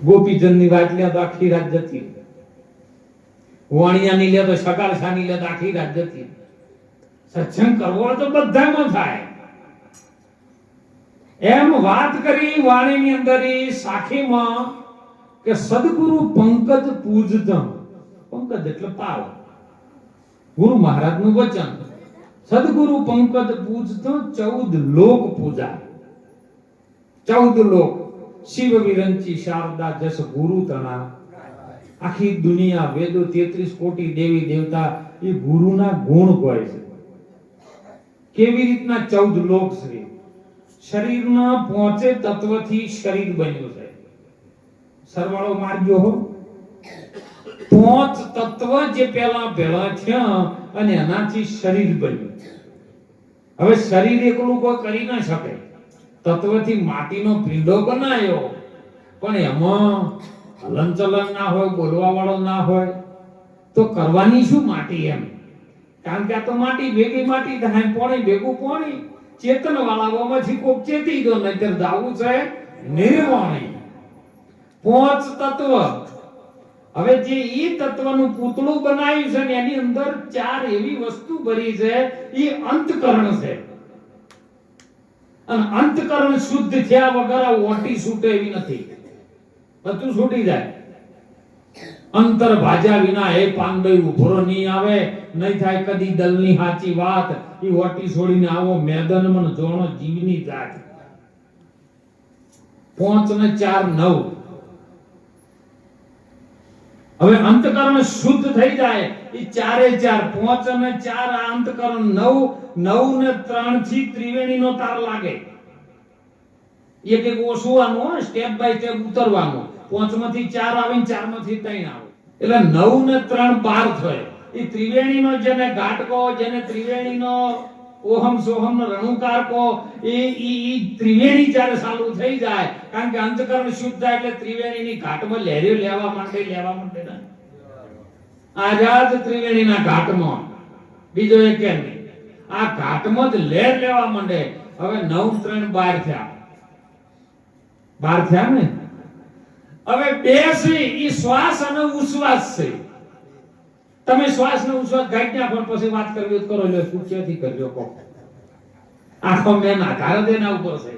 ગોપીચંદની વાત લે તો આખી રાત જતી, વાણિયાની લે તો સકાળસાની લે તો આખી રાત જતી. સત્સંગ કરવો તો બધામાં થાય. એમ વાત કરી વાણીની અંદર સાખીમાં કે સદગુરુ પંકજ પૂજતમ. પંકજ એટલે પાવ, ગુરુ મહારાજનું વચન. સદગુરુ પંકજ પૂજતમ 14 લોક પૂજા. 14 લોક શિવ વિરંચી શારદા જસ ગુરુ તણા. આખી દુનિયા વેદો 33 કોટી દેવી દેવતા એ ગુરુના ગુણ કહે છે. કેવી રીતના 14 લોક છે? શરીરના 5 તત્વથી શરીર બન્યું છે. સરવાળો મારજો હો. 5 તત્વ જે પહેલા થયા અને એનાથી શરીર બન્યું. હવે શરીર એકલું કોઈ કરી ના શકે. તત્વથી માટીનો પીંડો બનાવ્યો, પણ એમાં હલનચલન ના હોય, બોલવા વાળો ના હોય તો કરવાની શું માટી? એમ કારણ કે આ તો માટી ભેગી માટી થાય, પોણી ભેગું પોણી. ચેતન વાળાઓમાંથી કોક ચેતી દો, નહીતર દાવું છે નિર્વાણી. 5 તત્વ. હવે જે ઈ તત્વનું પૂતળું બનાવ્યું છે ને એની અંદર 4 એવી વસ્તુ ભરી છે, ઈ અંતકરણ છે. અને અંતકરણ શુદ્ધ થયા વગર આ ઓટી છૂટે એવી નથી. બધું છૂટી જાય. અંતર ભાજા વિના એ પાંડવ ઉભરો નહીં આવે. નહીં થાય કદી દલની સાચી વાત. ઈ ઓટી છોડીને આવો મેદાનમાં જોણો જીવની જાત. 5 ને 4 9. હવે અંતકરણ શુદ્ધ થઈ જાય. ઈ 4 એ 4, 5 અને 4 આ અંતકરણ 9. 9 ને 3 થી ત્રિવેણીનો તાર લાગે. એક એક ઓસવાનું, સ્ટેપ બાય સ્ટેપ ઉતરવાનું. 5 માંથી 4 આવે, 4 માંથી 3 આવે. એટલે 9 ને 3 12 થાય. ઈ ત્રિવેણીનો જેને ઘાટ કહો, જેને ત્રિવેણીનો ઓહમ સોહમ નો રણુકાર કહો, ઈ ત્રિવેણી જ્યારે ચાલુ થઈ જાય, કારણ કે અંતકરણ શુદ્ધ થાય એટલે ત્રિવેણીની ઘાટમાં લહેરીઓ લેવા માંડે ને. આઝાદ ત્રિવેણીના ઘાટમાં બીજો એક કેમ નહીં. આ ઘાટમાં જ લહેર લેવા માંડે. હવે 9 3 12 થયા. 12 થયા ને. હવે બે છે ઈ શ્વાસ અને ઉશ્વાસ છે. તમે શ્વાસ ને ઉશ્વાસ ગાઈ નાખો, પછી વાત કરવી તો કરો. લે સૂચેથી કરજો કો. આખો મેં આધાર દેના ઉપર છે.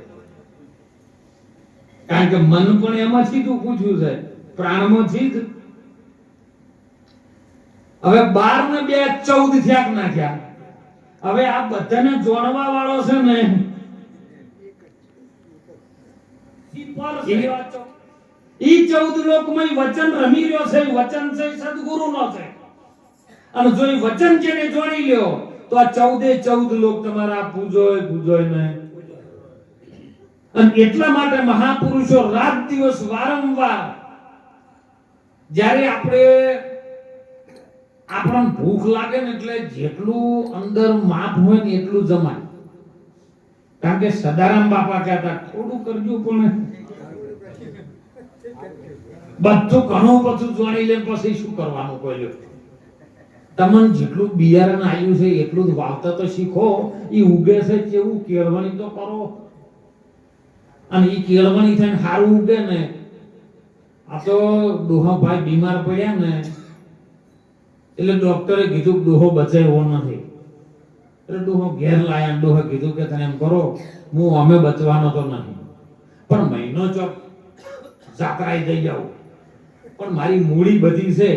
કારણ કે મન પણ એમાંથી જ પૂછ્યું છે, પ્રાણમાંથી જ. હવે 12 ને 2 14 થયા ના થયા. હવે આ બધાને જોડવા વાળો છે ને ઈ 14 લોકમાં વચન રમી રહ્યો છે. વચન છે સદગુરુનો છે. અને જો ઈ વચન જેને જોડી લ્યો તો આ 14 લોક તમારા પૂજોય ને. અને એટલા માટે મહાપુરુષો રાત દિવસ વારંવાર જ્યારે આપણને ભૂખ લાગે ને એટલે જેટલું અંદર માપ હોય ને એટલું જમાય. કારણ કે સદારામ બાપા કહેતા થોડું કરજો, પણ બધું ઘણું બધું જોડી લે પછી શું કરવાનું? કોઈ તમને જેટલું બિયારણ આવ્યું છે એટલું જ વાવતા તો શીખો. ઈ ઉગે છે કેવું કેળવણી તો કરો. અને ઈ કેળવણી થઈને સારું ઉગે ને. આ તો ડોહા ભાઈ બીમાર પડ્યા ને એટલે ડોક્ટરે કીધું ડોહો બચે એવો નથી. એટલે ડોહો ઘેર લાયા. ડોહે કીધું કે તને એમ કરો, હું અમે બચવાનો તો નહીં, પણ મહિનો ચોક જાત્રાએ જઈ જાઉં. પણ મારી મૂડી બધી છે,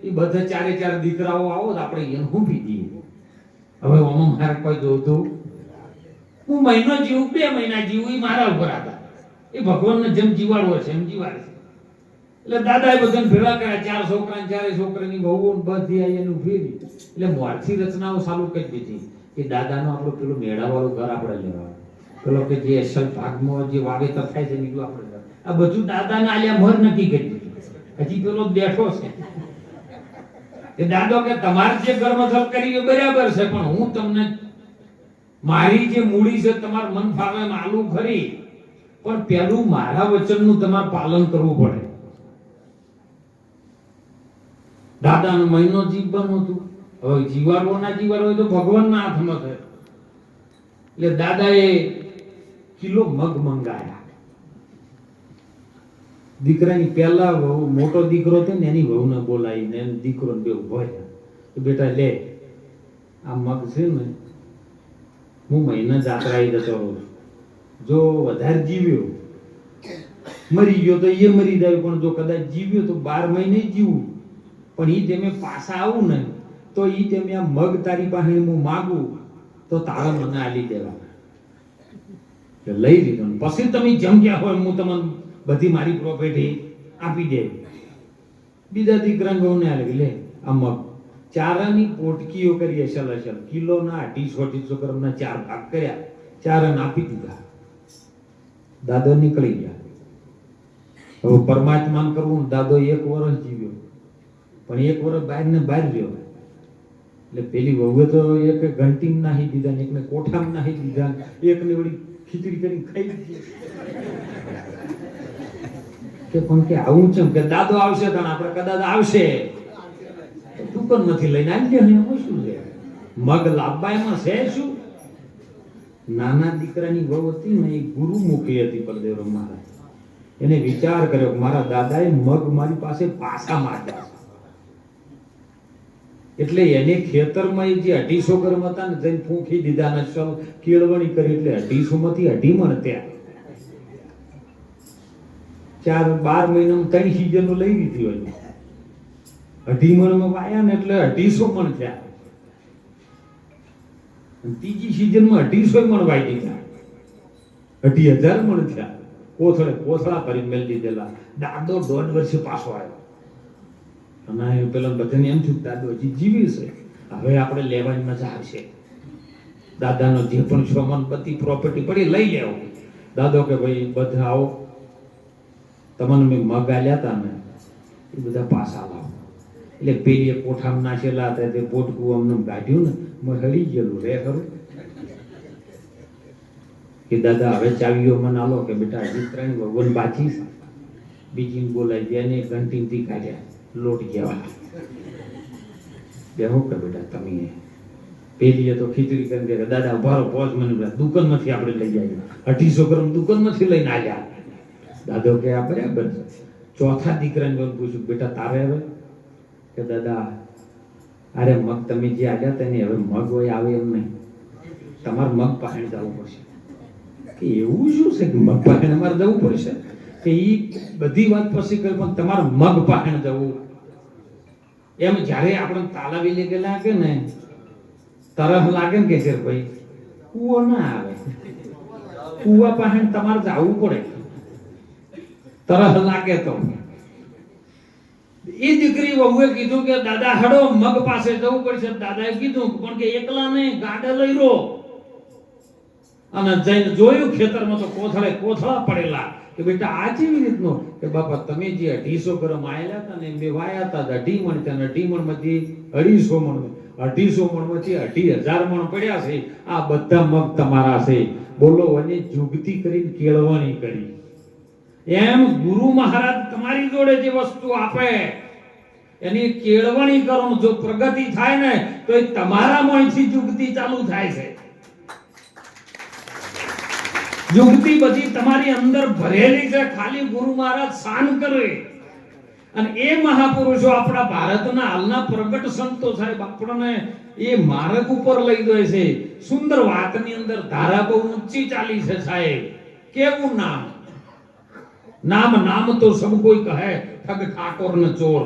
એ બધા 4 દીકરાઓ આવો તો આપણે એને ઊભી દઈએ. હવે આમાં મારે કોઈ જોતું. હું મહિનો જીવું, 2 મહિના જીવું, એ મારા ઉપર હતા. એ ભગવાનને જેમ જીવાડવો છે એમ જીવાડે છે. એટલે દાદા એ બધાને ભેગા કર્યા. 4 છોકરા 4 છોકરાની વહુ બધી આવી એને ફેરી. એટલે મોરથી રચનાઓ ચાલુ કરી દીધી કે દાદાનો આપણો પેલું મેળાવાળું ઘર આપણે લેવાનું. પેલો કે જે અસલ ભાગમાં જે વાવેતર થાય છે બીજું આપણે આ બધું દાદાને આલ્યા મોર નક્કી કરી દીધું. હજી પેલો બેઠો છે એ દાદો કે તમારે જે ગર્ભધર કરી એ બરાબર છે, પણ હું તમને મારી જે મૂડી છે તમાર મન ફાવે એમ આલુ ખરી, પણ પેલું મારા વચનનું તમારે પાલન કરવું પડે. દાદાનો મહિનો જીવવાનું હતું. હવે જીવાડવો ના જીવાડવો હોય તો ભગવાનના હાથમાં છે. એટલે દાદાએ કિલો મગ મંગાયા. દીકરાની પહેલા વહુ, મોટો દીકરો હતો ને એની વહુને બોલાવીને એનો દીકરો બે ઉભો થયા કે બેટા લે આ મગ છે ને હું મહિના જાત્રાએ જતો રહું છું, જો વધારે જીવ્યો મરી ગયો તો એ મરી જાય, પણ જો કદાચ જીવ્યો તો 12 મહિને જીવું, પણ એ તમે પાછા આવું ને તો એ તમે આ મગ તારી પાસે હું માગું તો તારા મને આલી દેવા. લઈ લીધો પછી તમે જેમ ક્યાં હોય હું તમને બધી મારી પ્રોપર્ટી આપી દે. બીજા દીકરાને બહુ ને આલે લે આ મગ ચારાની પોટકીઓ કરી અસલ અસલ કિલોના 250 ગ્રામના 4 ભાગ કર્યા, ચારાને આપી દીધા. દાદો નીકળી ગયા. હવે પરમાત્માન કરવું, દાદો 1 વર્ષ જીવ્યો પણ 1 વર્ષ બહાર ને બહાર રહ્યો. એટલે પેલી વહુએ તો એક ઘંટીમાં નાહી દીધા ને એકને કોઠામાં નાહી દીધા, એકને વળી ખીચડી કરી ખાઈ દીધી. કે પણ કે આવું છે કે દાદો આવશે તો આપણે કદાચ આવશે દુકાન માંથી લઈને આવી જાય. એમાં શું છે, મગ લાવવા એમાં છે શું? નાના દીકરાની વહુ હતી ને એ ગુરુમુખી હતી પરદેવ મહારાજ. એને વિચાર કર્યો કે મારા દાદાએ મગ મારી પાસે પાછા માંગ્યા છે, એટલે એને ખેતરમાં જે 250 ગ્રામ હતા ને જઈને ફૂંકી દીધા ને સૌ કેળવણી કરી, એટલે 250 માંથી 2.5 મણ ત્યાં 12 મહિનામાં 3 સિઝનો લઈ લીધી હોય, 2.5 મણમાં વાયા ને એટલે 250 મણ થયા. ત્રીજી સિઝનમાં 250 મણ વાઈ દીધા, 2,000 મણ થયા. કોથળા કરી મેળ દીધેલા. દાદો 1.5 વર્ષે પાછો આવ્યો અને પેલા બધાને એમ થયું દાદો હજી જીવી છે, હવે આપણે લેવાની મજા આવશે. દાદાનો જે પણ સામાન બધી પ્રોપર્ટી પડી લઈ લેવો. દાદો કે ભાઈ બધા આવો, તમને મેં મગ આલ્યા હતા ને એ બધા પાછા લાવો. એટલે પેલી કોઠામાં નાખેલા હતા તે પોટકું અમને કાઢ્યું ને મેં હળી ગયેલું રે ખરું કે દાદા હવે ચાવીઓ મને આલો કે બેટા હજી 3 ભગવાન બાકી છે. બીજી બોલાવી દે ને ઘંટીથી કાઢ્યા લોટ ગયા બેહો કે બેટા તમે. પેલીએ તો ખીચડી કરી દે દાદા ઉભારો પોચ મને દુકાનમાંથી આપણે લઈ જઈએ, 250 ગ્રામ દુકાનમાંથી લઈને આવ્યા. દાદો કે આ બરાબર છે. ચોથા દીકરાને પૂછ્યું બેટા તારે હવે કે દાદા અરે મગ તમે જે આવ્યા હતા ને હવે મગ હોય આવે એમ નહીં, તમારે મગ પાસે જવું પડશે. કે એવું શું છે કે મગ પાસે અમારે જવું પડશે? કે ઈ બધી વાત પછી કરી પણ તમારે મગ પાસે જવું. એમ જ્યારે આપણે તાલાવી લઈ ગયેલા કે ને તરફ લાગે ને કે છે ભાઈ કૂવો ના આવે, કૂવા પાસે તમારે જવું પડે તરફ લાગે તો. એ દીકરી વહુએ કીધું કે દાદા હડો મગ પાસે જવું પડશે. દાદાએ કીધું પણ કે એકલા નહીં, ગાડા લઈ રો. અને જઈને જોયું ખેતરમાં તો કોથળા પડેલા. કે બેટા આ કેવી રીતનો? કે બાપા તમે જે 250 ગ્રામ આયેલા હતા ને મેં વાયા હતા 2.5 મણ ત્યાં, 2.5 મણમાંથી 250 મણ, 250 મણમાંથી 2,000 મણ પડ્યા છે. આ બધા મગ તમારા છે. બોલો અને જુગતી કરીને કેળવણી કરી. એમ ગુરુ મહારાજ તમારી જોડે જે વસ્તુ આપે એની કેળવણી કરો. જો પ્રગતિ થાય ને તો એ તમારા મોંથી જુગતી ચાલુ થાય છે. યુક્તિ બધી તમારી અંદર ભરેલી છે, ખાલી ગુરુ મહારાજ શાન કરે. અને એ મહાપુરુષો આપણા ભારતના હાલના પ્રગટ સંતો સાહેબ આપણને એ માર્ગ ઉપર લઈ જાય છે. સુંદર વાતની અંદર ધારા બહુ ઊંચી ચાલી છે સાહેબ. કેવું નામ? નામ તો સબ કોઈ કહે ઠગ ઠાકોર ને ચોર,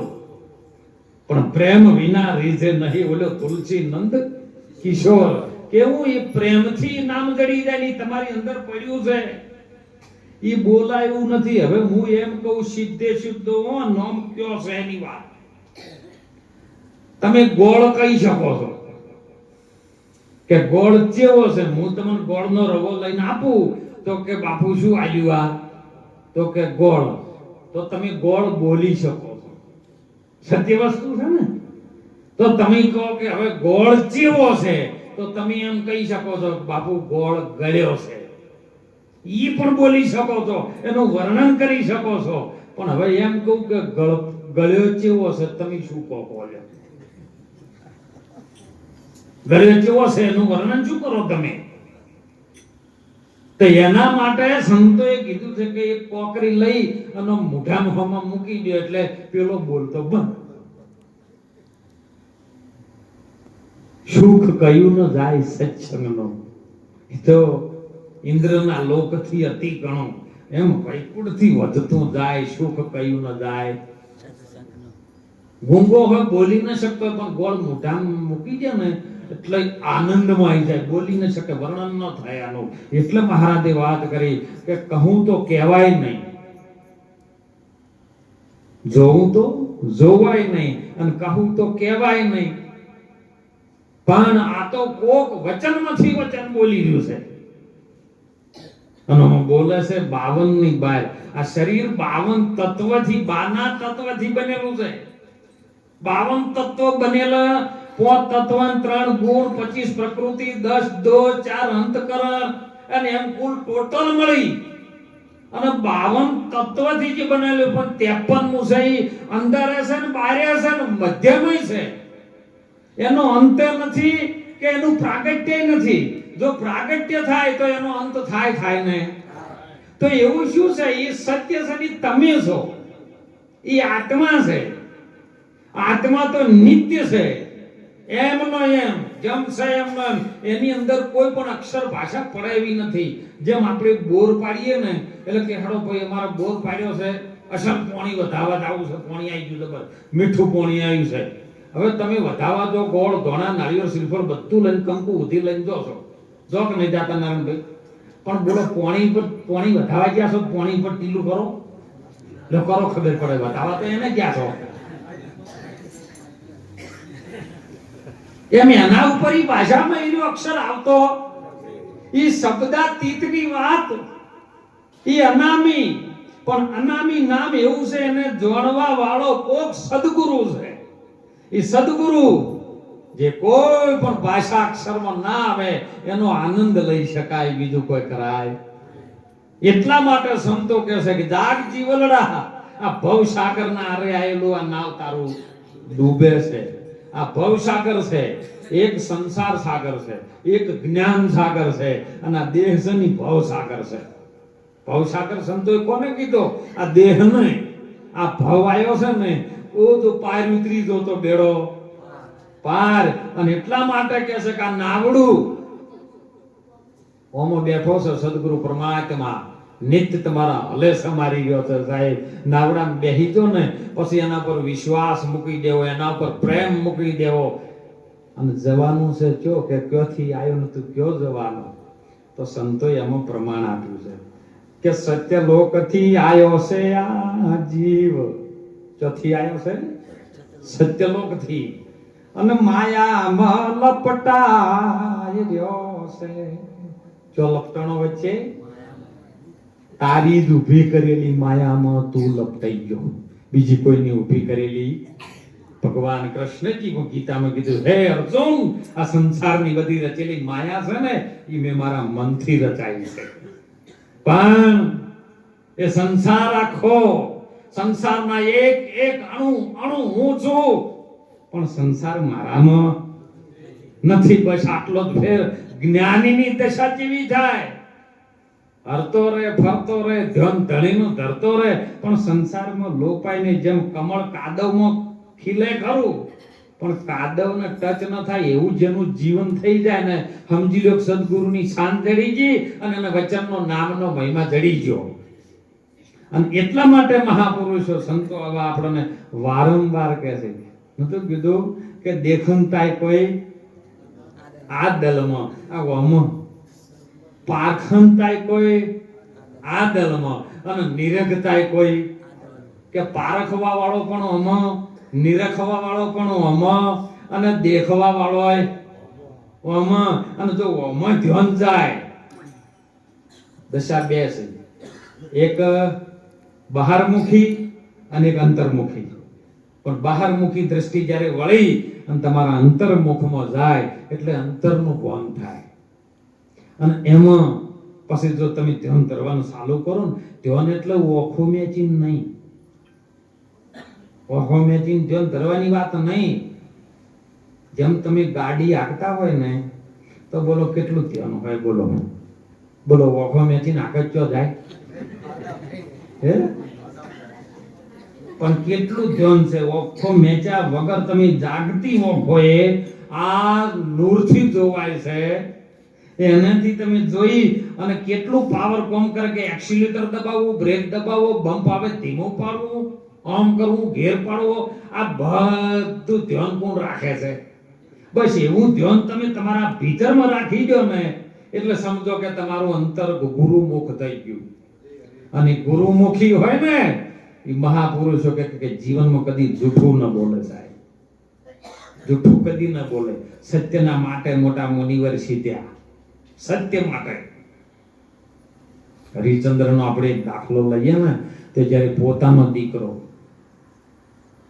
પણ પ્રેમ વિના રીઝે નહીં. ઓલો તુલસી નંદ કિશોર કેવું એ પ્રેમથી નામ જડી જાય. તમારી અંદર પડ્યું છે એ બોલાયું નથી. હવે હું એમ કહું સીધે સીધો નામ કયો છે એની વાત. તમે ગોળ કહી શકો છો કે ગોળ કેવો છે? હું તમને ગોળનો રવો લઈને આપું તો કે બાપુ શું આલ્યું આ? તો કે ગોળ. તો તમે ગોળ બોલી શકો છો, સત્ય વસ્તુ છે ને. તો તમે કહો કે હવે ગોળ કેવો છે તો તમે એમ કહી શકો છો બાપુ ગોળ ગળ્યો છે. ઈ પણ બોલી શકો છો, એનું વર્ણન કરી શકો છો. પણ હવે એમ કહું કે ગળ્યો કેવો છે તમે શું કહો? ગળ્યો કેવો છે એનું વર્ણન શું કરો તમે? તો એના માટે સંતોએ કીધું છે કે એક કોકરી લઈ અને મોઢામાં મૂકી દો એટલે પેલો બોલતો બંધ. સુખ કયું ન જાય સત્સંગનો, એ તો ઇન્દ્રના લોકથી અતિ ગણો, એમ વૈકુંઠથી વધતું જાય સુખ કયું ન જાય. ગુંગો હોય બોલી ન શકતો પણ ગોળ મોઢામાં મૂકી દે ને એટલે આનંદમાં આવી જાય, બોલી ન શકે, વર્ણન ન થાય આનું. એટલે મહારાજે વાત કરી કે કહું તો કહેવાય નહીં, જોઉં તો જોવાય નહીં, અને કહું તો કહેવાય નહીં. પણ આ તો કોક વચનમાંથી વચન બોલી રહ્યું છે અને બોલે છે 52 ની બાર. આ શરીર 52 તત્વથી, 12 તત્વથી બનેલું છે. 52 તત્વ બનેલા, 5 તત્વ, 3 ગુણ, 25 પ્રકૃતિ, 10 દોષ, 4 અંતકરણ, અને એમ કુલ ટોટલ મળી અને 52 તત્વથી જે બનેલું. પણ 53 છે અંદર છે ને બહાર છે ને મધ્યમાં છે. એનો અંત નથી કે એનું પ્રાગટ્ય નથી. જો પ્રાગટ્ય થાય તો એનો અંત થાય ને. તો એવું શું છે? એ સત્ય છે, તમે છો, એ આત્મા છે. આત્મા તો નિત્ય છે, એમનો એમ જેમ છે એમ. એની અંદર કોઈ પણ અક્ષર ભાષા પડાવી નથી. જેમ આપણે બોર પાડીએ ને એટલે કે હાડો ભાઈ અમારો બોર પાડ્યો છે, અસલ પાણી વધારવા આવું છે, પાણી આવી ગયું, જબર મીઠું પાણી આવ્યું છે. હવે તમે વધાવા દો, ગોળ, ધોણા, નાળિયેર, શ્રીફળ બધું લઈને, કંકુ ઉધી લઈને જોશો, જો કે નહીં જાતા નારાયણભાઈ? પણ બોલો પાણી વધાવા ગયા છો, પાણી પર ટીલું કરો, લો કરો, ખબર પડે. વધાવા તો એને ગયા છો એમ. એના ઉપર ઈ ભાષામાં એનો અક્ષર આવતો, ઈ શબ્દાતીતની વાત, ઈ અનામી. પણ અનામી નામ એવું છે, એને જોડવા વાળો કોક સદગુરુ છે. એ સદગુરુ જે કોઈ પણ ભાષા અક્ષરમાં ના આવે એનો આનંદ લઈ શકાય, બીજું કોઈ કરાય. એટલા માટે સંતો કહે છે કે જાગ જીવલડા, આ ભવસાગરના આરે આયેલું આ નાવ તારું ડૂબે છે. આ ભવસાગર છે, એક સંસાર સાગર છે, એક જ્ઞાન સાગર છે, અને આ દેહ છે ની ભવસાગર છે. ભવસાગર સંતોએ કોને કીધો? આ દેહને. આ ભવ આવ્યો છે ને, ઓ તો પાર ઉતરી જો તો બેડો પાર. અને એટલા માટે કહે છે કે આ નાવડું ઓમો બેઠો છે સદગુરુ પરમાત્મા, નિત્ય તમારા હલે સમારી ગયો છે સાહેબ. નાવડામાં બેહી જો ને પછી એના પર વિશ્વાસ મૂકી દેવો, એના પર પ્રેમ મૂકી દેવો, અને જવાનું છે કયો કે ક્યોથી આવ્યો નતું કયો જવાનો. તો સંતોએ એમાં પ્રમાણ આપ્યું છે કે સત્યલોકથી આવ્યો છે આ જીવ. ચોથી આવ્યો છે સત્યલોકથી, અને માયામાં લપટાય રહ્યો છે. જો લપટણો વચ્ચે તારી જ ઊભી કરેલી માયામાં તું લપટાઈ ગયો, બીજી કોઈની ઊભી કરેલી. ભગવાન કૃષ્ણજી ગીતામાં કીધું, હે અર્જુન, આ સંસારની બધી રચેલી માયા છે ને, એ મેં મારા મનથી રચાઈ છે. પણ એ સંસાર આખો, સંસારના એક એક અણુ હું છું, પણ સંસાર મારામાં નથી. બસ આટલો જ ફેર. જ્ઞાનીની દશા કેવી થાય? હરતો રે, ફરતો રે, ધન ધણીનું ધરતો રે, પણ સંસારમાં લોપાઈને જેમ કમળ કાદવમાં ખીલે ખરું, પણ કાદવને ટચ ન થાય એવું જેનું જીવન થઈ જાય ને, સમજી લો સદગુરુની શાન જડી ગઈ અને એના વચનનો નામનો મહિમા જડી ગયો. અને એટલા માટે મહાપુરુષો સંતો હવે આપણને વારંવાર કહે છે, નતું કીધું કે દેખનતાય કોઈ આ દલમાં, આ વમાં પારખનતાય કોઈ આ દલમાં, અને નિરખતાય કોઈ કે પારખવા વાળો પણ આમાં, નિરખવા વાળો પણ આમાં, અને દેખવા વાળો આમાં. અને જો આમાં ધ્યાન જાય, દશા બે છે, એક બહારમુખી અને એક અંતર્મુખી. પણ બહારમુખી દ્રષ્ટિ જ્યારે વળી અને તમારા અંતર્મુખમાં જાય એટલે અંતરનું ભાન થાય. અને એમાં પછી જો તમે ધ્યાન કરવાનું ચાલુ કરો ને, ધ્યાન એટલે ઓખો મેચીને નહીં, ઓખો મેચીને ધ્યાન ધરવાની વાત નહીં. જેમ તમે ગાડી હાંકતા હોય ને તો બોલો કેટલું ધ્યાન હોય? બોલો બોલો વખો મેથી નાખે ચો જાય હે? પણ કેટલું ધ્યાન છે વખો મેચા વગર તમે જાગતી વખો એ આ નૂરથી જોવાય છે એનાથી તમે જોઈ અને કેટલું પાવર કોમ કરે કે એક્સિલેટર દબાવવું, બ્રેક દબાવવો, બમ્પ આવે ધીમું પાડવું, આમ કરવું, ઘેર પાડવો, આ બધું ધ્યાન કોણ રાખે છે? બસ એવું ધ્યાન તમે તમારા ભીતરમાં રાખી દો ને એટલે સમજો કે તમારું અંતર ગુરુમુખ થઈ ગયું. અને ગુરુમુખી હોય ને એ મહાપુરુષો કે જીવનમાં કદી જૂઠું ન બોલે સાહેબ, જૂઠું કદી ન બોલે. સત્યના માટે મોટા મુનિવર સીધ્યા, સત્ય માટે. હરિશ્ચંદ્રનો આપણે એક દાખલો લઈએ ને તો જ્યારે પોતાનો દીકરો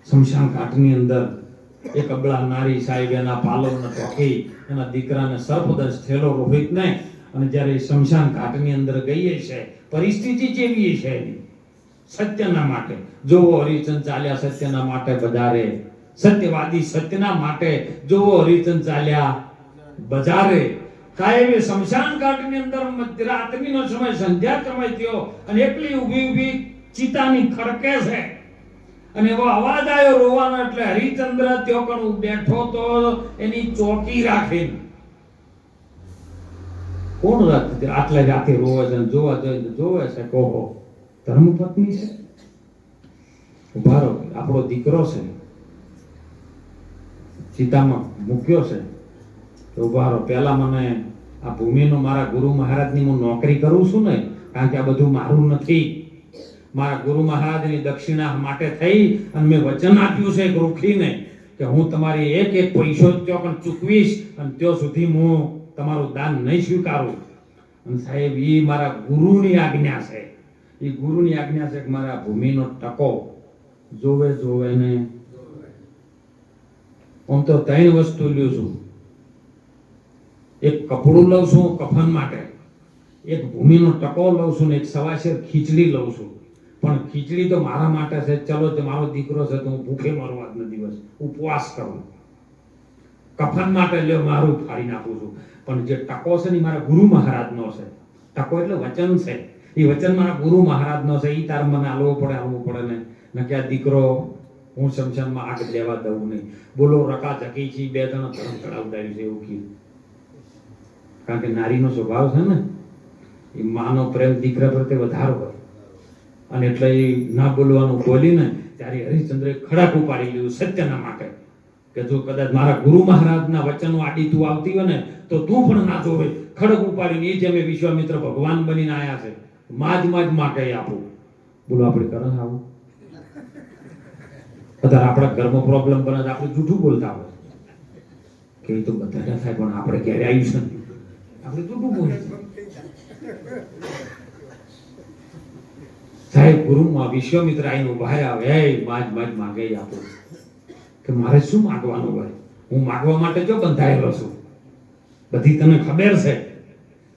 શમશાન ઘાટની અંદર એક અબળા નારી સાહેબ એના પાલવને ટોકી એના દીકરાને સર્પદંશ થયેલો રોહિતને, અને જ્યારે શમશાન ઘાટની અંદર ગઈએ છે પરિસ્થિતિ કેવી છે એની સત્યના માટે. જોવો હરિચંદ ચાલ્યા સત્યના માટે બજારે, સત્યવાદી સત્યના માટે જોવો હરિચંદ ચાલ્યા બજારે. સાહેબે શમશાન ઘાટની અંદર મધ્યરાત્રિનો સમય, સંધ્યા સમય થયો અને એકલી ઊભી ઊભી ચિતાની ખડકે છે અને એવો અવાજ આવ્યો રોવાનો, એટલે હરિચંદ્ર ત્યો કણ બેઠો તો એની ચોકી રાખી. કોણ આટલા રાતે રોવે છે? જોવે છે કહો ધર્મપત્ની છે, ઉભા રહો, આપણો દીકરો છે, ચિતામાં મૂક્યો છે, તો ઉભા રહો. પહેલા મને આ ભૂમિનો મારા ગુરુ મહારાજની હું નોકરી કરું છું ને, કારણ કે આ બધું મારું નથી, મારા ગુરુ મહારાજની દક્ષિણા માટે થઈ અને મેં વચન આપ્યું છે રૂખીને કે હું તમારી એક એક પૈસો ત્યાં પણ ચૂકવીશ અને ત્યાં સુધી હું તમારું દાન નહીં સ્વીકારું. અને સાહેબ એ મારા ગુરુની આજ્ઞા છે, એ ગુરુની આજ્ઞા છે કે મારા ભૂમિનો ટકો જોવે ને. હું તો 3 વસ્તુ લ્યો છું. એક કપડું લઉં છું કફન માટે, એક ભૂમિનો ટકો લઉં છું ને એક સવાશેર ખીચડી લઉં છું. પણ ખીચડી તો મારા માટે છે, ચલો તે મારો દીકરો છે તો હું ભૂખે મરવા જ નથી, બસ ઉપવાસ કરું. કફન માટે લ્યો મારું ફાડી નાખું છું. પણ જે ટકો છે ને મારા ગુરુ મહારાજનો છે. ટકો એટલે વચન છે, એ વચન મારા ગુરુ મહારાજનો છે. એ તાર મને આલવો પડે ને કે આ દીકરો હું શમશાનમાં આગ લેવા દઉં નહીં. બોલો રકા ઝકી છે, 2 જણા ધર્મ ચડાવડાવ્યું છે એવું કીધું. કારણ કે નારીનો સ્વભાવ છે ને એ માનો પ્રેમ દીકરા પ્રત્યે વધારો હોય, અને એટલે એ ના બોલવાનું બોલીને ત્યારે હરિશ્ચંદ્રે ખડાક ઉપાડી લીધું સત્યના માટે કે જો કદાચ મારા ગુરુ મહારાજના વચનો આડી તું આવતી હોય ને તો તું પણ ના જોવે. ખડક ઉપાડીને એ જેમ વિશ્વામિત્ર ભગવાન બનીને આયા છે, માજ માટે આપું. બોલો આપણે કરે આવું? અત્યારે આપણા ઘરમાં પ્રોબ્લેમ બને આપણે જૂઠું બોલતા હોય કે એ તો બધા થાય, પણ આપણે ક્યારે આવ્યું છે આપણે જૂઠું બોલીએ. સાહેબ ગુરુમાં વિશ્વામિત્ર આવીને ઉભા આવે, હે માજ માગે આપો. કે મારે શું માગવાનું હોય? હું માગવા માટે જો બંધાયેલો છું, બધી તને ખબર છે.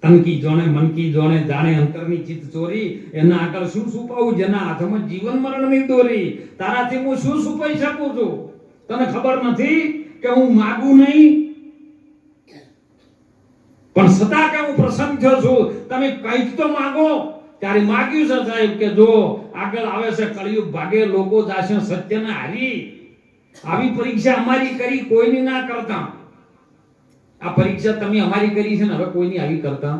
તનકી જોણે મનકી જોણે જાણે અંતરની ચિત્ત ચોરી, એના આગળ શું છુપાવું? જેના હાથમાં જીવન મરણની દોરી, તારાથી હું શું છુપાઈ શકું છું? તને ખબર નથી કે હું માગું નહીં, પણ છતાં કે હું પ્રસન્ન થયો છું. તમે કંઈક તો માગો. ત્યારે માગ્યું છે સાહેબ કે જો આગળ આવે છે કળિયુગ, ભાગે લોકો જાશે સત્યને હારી. આવી પરીક્ષા અમારી કરી, કોઈની ના કરતા. આ પરીક્ષા તમે અમારી કરી છે ને હવે કોઈની આવી કરતા.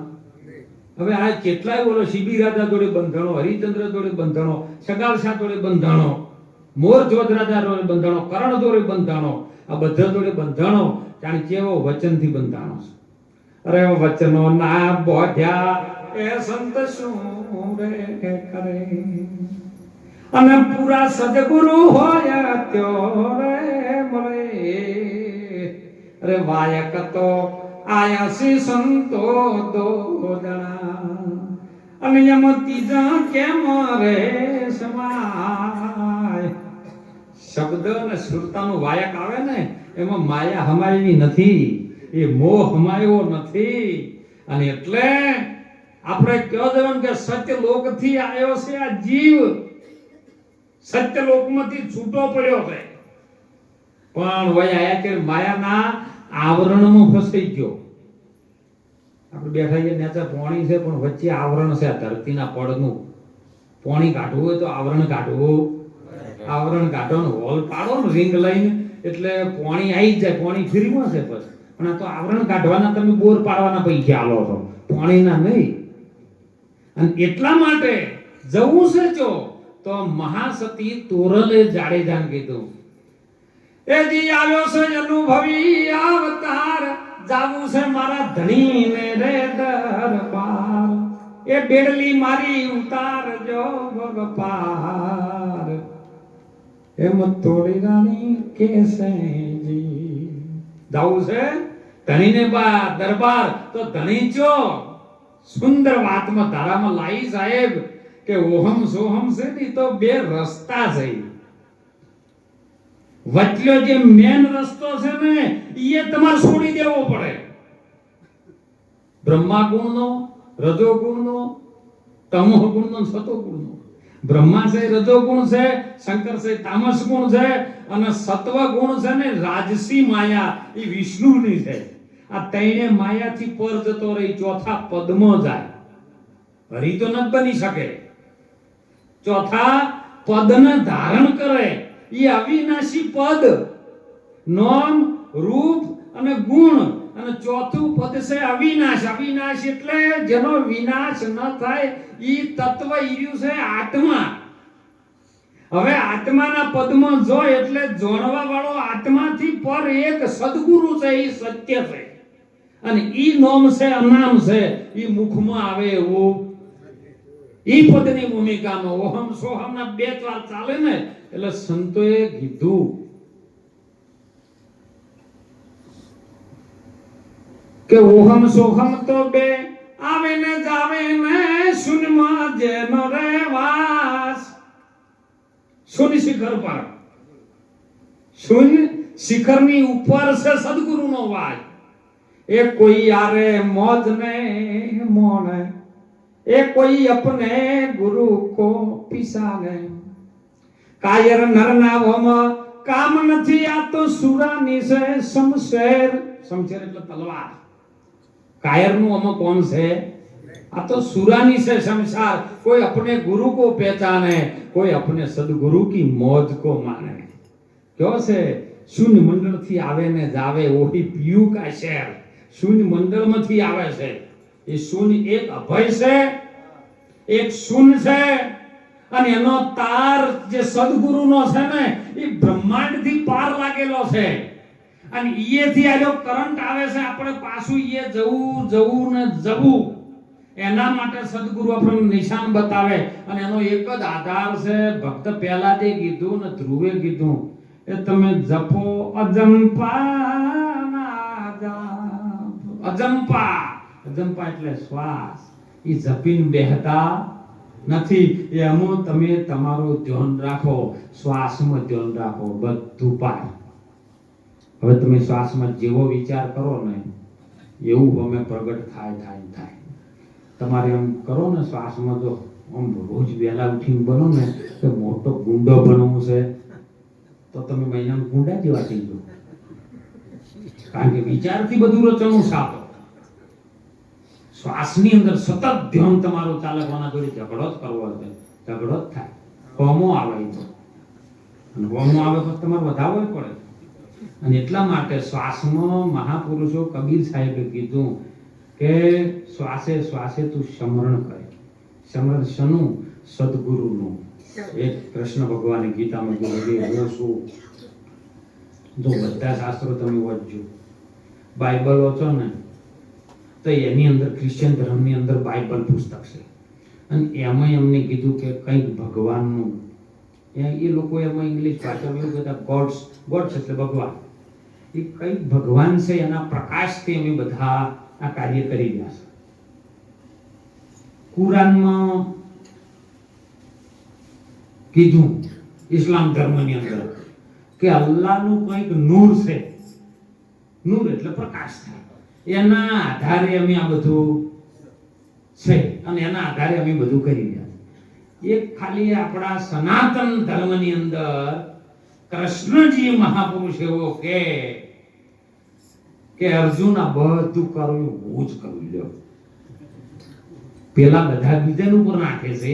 હવે આ કેટલાય બોલો સીબી રાજા જોડે બંધાણો, હરિચંદ્ર જોડે બંધાણો, સગાલ શાહ જોડે બંધાણો, મોર ધ્વજ રાજા જોડે બંધાણો, કરણ જોડે બંધાણો, આ બધા જોડે બંધાણો. જાણે કેવો વચનથી બંધાણો છે. અરે વચનો ના બોધ્યા એ સંત શું કરે, અને પૂરા સદગુરુ હોય ત્યો રે મળે. અરે વાયક તો આયાસી સંતો દોદણા, અને એમ ત્રીજા કેમ રે સમાય. શબ્દ અને સુરતાનું વાયક આવે ને એમાં માયા હમાયેલી નથી, એ મોહ હમાયો નથી. અને એટલે આપણે કહો દેવાનું કે સત્ય લોકથી આવ્યો છે આ જીવ, સત્ય લોકમાંથી છૂટો પડ્યો છે, પણ વય આયા કે માયાના આવરણમાં ફસાઈ ગયો. આપણે બેઠા છીએ નેચે પોણી છે પણ વચ્ચે આવરણ છે ધરતીના પડનું. પોણી કાઢવું હોય તો આવરણ કાઢવું, આવરણ કાઢવાનું હોલ પાડો ને રિંગ લઈને એટલે પોણી આવી જ જાય. પોણી ફ્રીમાં છે પછી, પણ આ તો આવરણ કાઢવાના તમે બોર પાડવાના પૈસા આલો છો, પોણીના નહીં. અને એટલા માટે જવું છે જો તો મહાસતી તોરલે જાડેજાને કીધું, એ જી આવ્યો છે અનુભવી અવતાર, જાવું છે મારા ધણીને રે દરબાર, એ બેડલી મારી ઉતારજો ભગપાર, એમ તોડી રાણી કેસે જી. જાવું છે ધણીને બા દરબાર, તો ધણી ચો સુંદર વાતમાં ધારામાં લાઈ સાહેબ કે ઓહમ સોહમ છે ને તો બે રસ્તા છે. વચલો જે મેન રસ્તો છે ને એ તમારે છોડી દેવો પડે. બ્રહ્મા ગુણનો, રજો ગુણનો, તમો ગુણનો, સતો ગુણનો. બ્રહ્મા છે રજો ગુણ છે, શંકર છે તામસ ગુણ છે, અને સત્વ ગુણ છે ને રાજસી માયા એ વિષ્ણુની છે. આ ત્રણે માયાથી પર જતો રહી ચોથા પદમાં જાય. હરી તો ન બની શકે. ચોથા પદને ધારણ કરે એ અવિનાશી પદ, નામ, રૂપ અને ગુણ. અને ચોથું પદ છે અવિનાશ. અવિનાશ એટલે જેનો વિનાશ ન થાય ઈ તત્વ ઈર્યું છે આત્મા. હવે આત્માના પદમાં જો એટલે જોણવા વાળો આત્માથી પર એક સદગુરુ છે, ઈ સત્ય છે. અને ઈ નામ છે અનામ છે, ઈ મુખમાં આવે એવું ઈ પદની ભૂમિકામાં ઓહમ સોહમ ના બે વાર ચાલે ને એટલે સંતોએ કીધું કે ઓહમ સોહમ તો બે આવે ને જાવે ને શૂન્યમાં જેનો રહેવાસ. શૂન્ય શિખર પર, શૂન્ય શિખરની ઉપર છે સદગુરુનો વાસ. એ કોઈ આરે મોજ ને મોને, એ કોઈ અપને ગુરુ કો પિસાને. કાયર નરના વમ કામ નથી, આ તો સુરાની છે શમશેર. શમશેર એટલે તલવાર. કાયરનું અમ કોણ છે? આ તો સુરાની છે શમશાર. કોઈ अपने गुरु को पहचाने, कोई अपने सदगुरु की मौज को माने. क्यों से शून्य मंडल थी आवे ने जावे वही पीयू का शहर. शून्य मंडल માંથી આવે છે. એ શૂન્ય એક અભય છે, એક શૂન્ય છે, અને એનો તાર જે સદગુરુનો છે ને એ બ્રહ્માંડથી પાર લાગેલો છે. અને ઈએથી આલો કરંટ આવે છે, આપણે પાછું ઈએ જવું જવું ને જવું. એના માટે સદગુરુ આપણને નિશાન બતાવે. અને એનો એક જ આધાર છે. ભક્ત પહેલા તે કીધું ને ધ્રુવે કીધું એ તમે જપો અજંપા ના જાપ. અજંપા, અજંપા એટલે શ્વાસ. એ જપીને બેહતા નથી. એ અમો તમે તમારું ધ્યાન રાખો, શ્વાસમાં ધ્યાન રાખો, બધું પાર. હવે તમે શ્વાસમાં જેવો વિચાર કરો ને એવું અમે પ્રગટ થાય. તમારે એમ કરો ને શ્વાસમાં, જો આમ રોજ વહેલા ઉઠીને બનો ને કે મોટો ગુંડો બનવું છે તો તમે મહિનામાં ગુંડા જેવા થઈ જાઓ. કારણ કે વિચારથી બધું રચનું સાપો. શ્વાસની અંદર સતત ધ્યાન તમારું ચાલે. કોના જોડે ઝઘડો જ કરવો છે, ઝઘડો જ થાય. હોમો આવે તો, અને હોમો આવે તો તમારે વધારવો પડે. અને એટલા માટે શ્વાસમાં મહાપુરુષો કબીર સાહેબે કીધું કે શ્વાસે શ્વાસે તું સ્મરણ કરે. સ્મરણ શનું? સદગુરુનું. એક કૃષ્ણ ભગવાને ગીતામાં કીધું હું છું. જો બધા શાસ્ત્રો તમે વાંચજો, બાઇબલ વાંચો ને તો એની અંદર ક્રિશ્ચિયન ધર્મની અંદર બાઇબલ પુસ્તક છે. અને એમાં એમને કીધું કે કંઈક ભગવાનનું, એ લોકો એમાં ઇંગ્લિશ ભાષામાં એવું કહેતા ગોડ્સ એટલે ભગવાન. એ કંઈક ભગવાન છે, એના પ્રકાશથી અમે બધા આ કાર્ય કરી રહ્યા છે. કુરાનમાં કીધું ઇસ્લામ ધર્મની અંદર કે અલ્લાહનું કંઈક નૂર છે. નૂર એટલે પ્રકાશ થાય. એના આધારે અમે આ બધું છે, અને એના આધારે અમે બધું કરી રહ્યા છીએ. એક ખાલી આપણા સનાતન ધર્મની અંદર કૃષ્ણજી મહાપુરુષ એવો કે અર્જુન આ બધું કર્યું હું જ કરી લ્યો. પેલા બધા બીજાનું ઉપર નાખે છે